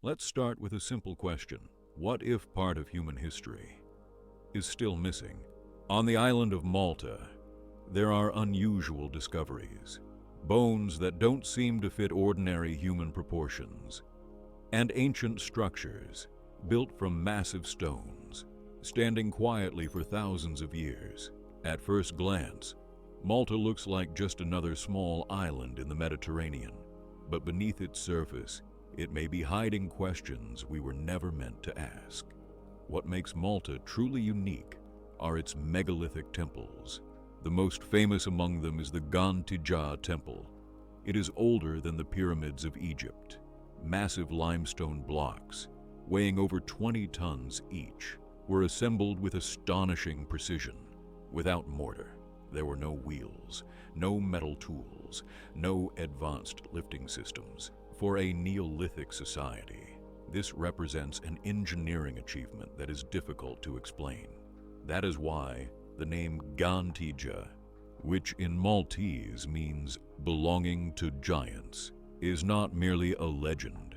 Let's start with a simple question. What if part of human history is still missing? On the island of Malta, there are unusual discoveries. Bones that don't seem to fit ordinary human proportions, and ancient structures built from massive stones, standing quietly for thousands of years. At first glance, Malta looks like just another small island in the Mediterranean, but beneath its surface, it may be hiding questions we were never meant to ask. What makes Malta truly unique are its megalithic temples. The most famous among them is the Gantija Temple. It is older than the pyramids of Egypt. Massive limestone blocks, weighing over 20 tons each, were assembled with astonishing precision. Without mortar, there were no wheels, no metal tools, no advanced lifting systems. For a Neolithic society, this represents an engineering achievement that is difficult to explain. That is why the name Gantija, which in Maltese means belonging to giants, is not merely a legend,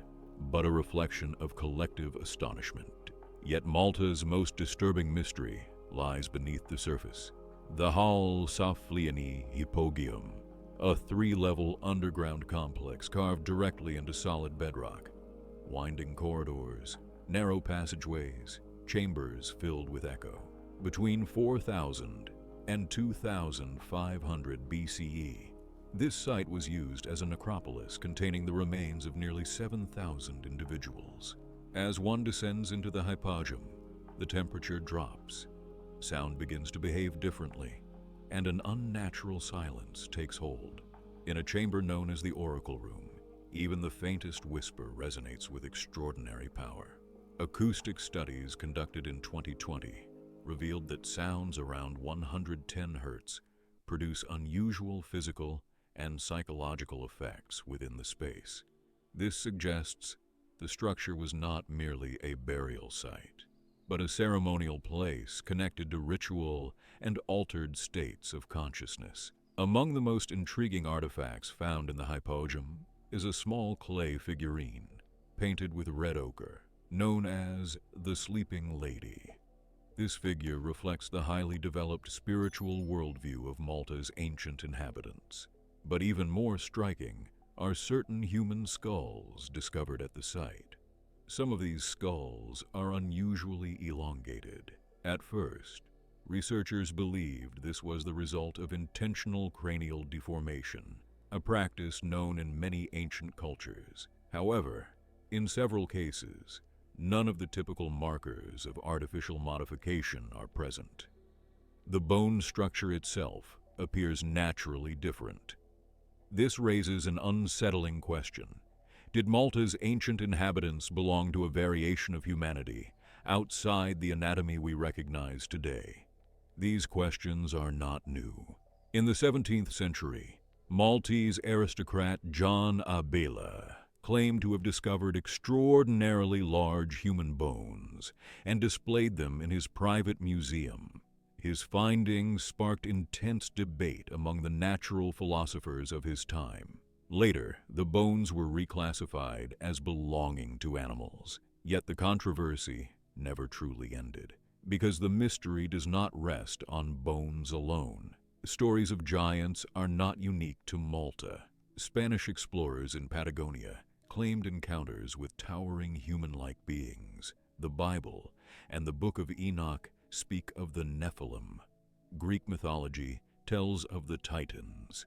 but a reflection of collective astonishment. Yet Malta's most disturbing mystery lies beneath the surface. The Ħal-Saflieni Hypogeum, a 3-level underground complex carved directly into solid bedrock. Winding corridors, narrow passageways, chambers filled with echo. Between 4000 and 2500 BCE, this site was used as a necropolis containing the remains of nearly 7,000 individuals. As one descends into the hypogeum, the temperature drops, sound begins to behave differently, and an unnatural silence takes hold. In a chamber known as the Oracle Room, even the faintest whisper resonates with extraordinary power. Acoustic studies conducted in 2020 revealed that sounds around 110 Hz produce unusual physical and psychological effects within the space. This suggests the structure was not merely a burial site, but a ceremonial place connected to ritual and altered states of consciousness. Among the most intriguing artifacts found in the hypogeum is a small clay figurine, painted with red ochre, known as the Sleeping Lady. This figure reflects the highly developed spiritual worldview of Malta's ancient inhabitants. But even more striking are certain human skulls discovered at the site. Some of these skulls are unusually elongated. At first, researchers believed this was the result of intentional cranial deformation, a practice known in many ancient cultures. However, in several cases, none of the typical markers of artificial modification are present. The bone structure itself appears naturally different. This raises an unsettling question. Did Malta's ancient inhabitants belong to a variation of humanity outside the anatomy we recognize today? These questions are not new. In the 17th century, Maltese aristocrat John Abela claimed to have discovered extraordinarily large human bones and displayed them in his private museum. His findings sparked intense debate among the natural philosophers of his time. Later, the bones were reclassified as belonging to animals. Yet the controversy never truly ended, because the mystery does not rest on bones alone. Stories of giants are not unique to Malta. Spanish explorers in Patagonia claimed encounters with towering human-like beings. The Bible and the Book of Enoch speak of the Nephilim. Greek mythology tells of the Titans.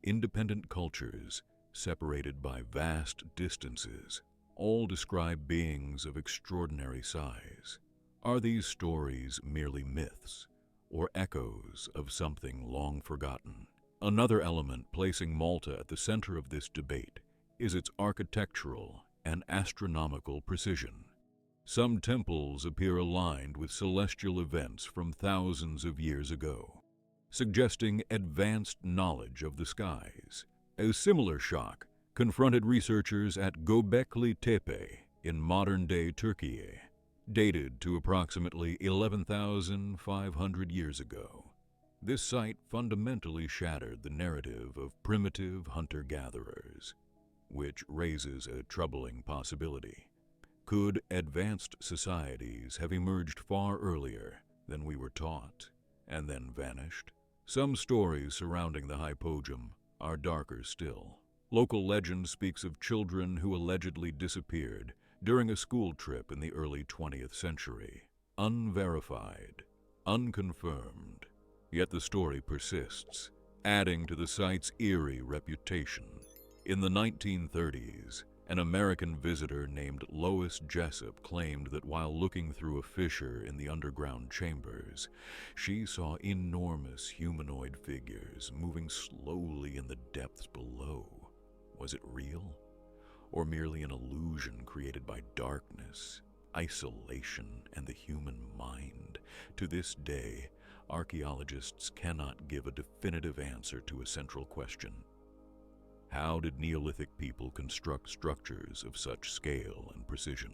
Independent cultures, separated by vast distances, all describe beings of extraordinary size. Are these stories merely myths, or echoes of something long forgotten? Another element placing Malta at the center of this debate is its architectural and astronomical precision. Some temples appear aligned with celestial events from thousands of years ago, suggesting advanced knowledge of the skies. A similar shock confronted researchers at Göbekli Tepe in modern-day Turkey, dated to approximately 11,500 years ago. This site fundamentally shattered the narrative of primitive hunter-gatherers, which raises a troubling possibility. Could advanced societies have emerged far earlier than we were taught and then vanished? Some stories surrounding the Hypogeum are darker still. Local legend speaks of children who allegedly disappeared during a school trip in the early 20th century. Unverified, unconfirmed, yet the story persists, adding to the site's eerie reputation. In the 1930s, an American visitor named Lois Jessup claimed that while looking through a fissure in the underground chambers, she saw enormous humanoid figures moving slowly in the depths below. Was it real? Or merely an illusion created by darkness, isolation, and the human mind? To this day, archaeologists cannot give a definitive answer to a central question. How did Neolithic people construct structures of such scale and precision?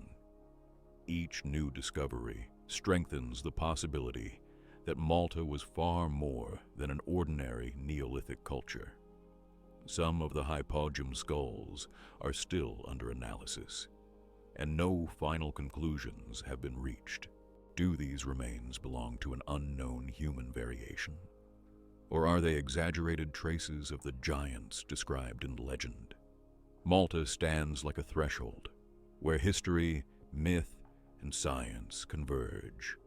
Each new discovery strengthens the possibility that Malta was far more than an ordinary Neolithic culture. Some of the Hypogeum skulls are still under analysis, and no final conclusions have been reached. Do these remains belong to an unknown human variation? Or are they exaggerated traces of the giants described in legend? Malta stands like a threshold, where history, myth, and science converge.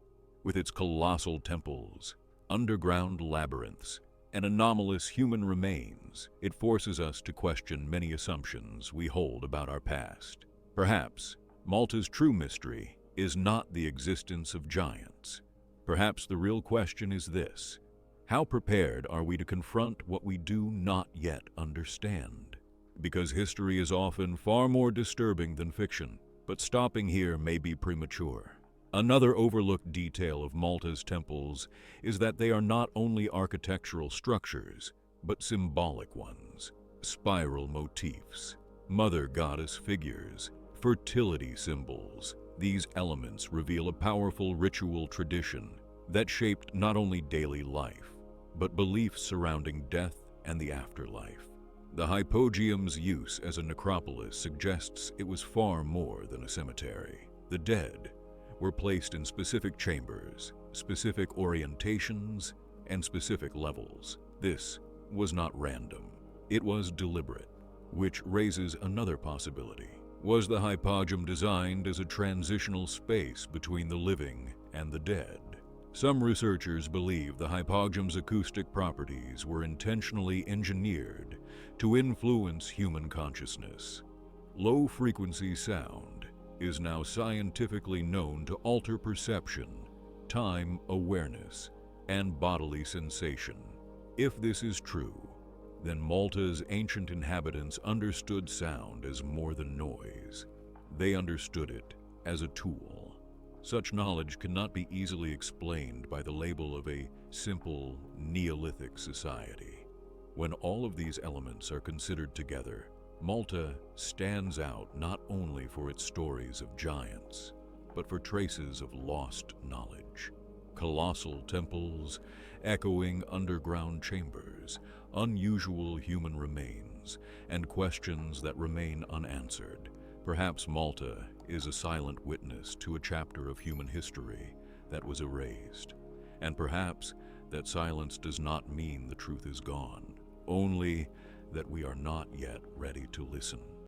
With its colossal temples, underground labyrinths, and anomalous human remains, it forces us to question many assumptions we hold about our past. Perhaps Malta's true mystery is not the existence of giants. Perhaps the real question is this: how prepared are we to confront what we do not yet understand? Because history is often far more disturbing than fiction, but stopping here may be premature. Another overlooked detail of Malta's temples is that they are not only architectural structures, but symbolic ones. Spiral motifs, mother goddess figures, fertility symbols. These elements reveal a powerful ritual tradition that shaped not only daily life, but beliefs surrounding death and the afterlife. The Hypogeum's use as a necropolis suggests it was far more than a cemetery. The dead were placed in specific chambers, specific orientations, and specific levels. This was not random. It was deliberate, which raises another possibility. Was the Hypogeum designed as a transitional space between the living and the dead? Some researchers believe the Hypogeum's acoustic properties were intentionally engineered to influence human consciousness. Low-frequency sound is now scientifically known to alter perception, time awareness, and bodily sensation. If this is true, then Malta's ancient inhabitants understood sound as more than noise. They understood it as a tool. Such knowledge cannot be easily explained by the label of a simple Neolithic society. When all of these elements are considered together, Malta stands out not only for its stories of giants, but for traces of lost knowledge. Colossal temples, echoing underground chambers, unusual human remains, and questions that remain unanswered. Perhaps Malta is a silent witness to a chapter of human history that was erased. And perhaps that silence does not mean the truth is gone, only that we are not yet ready to listen.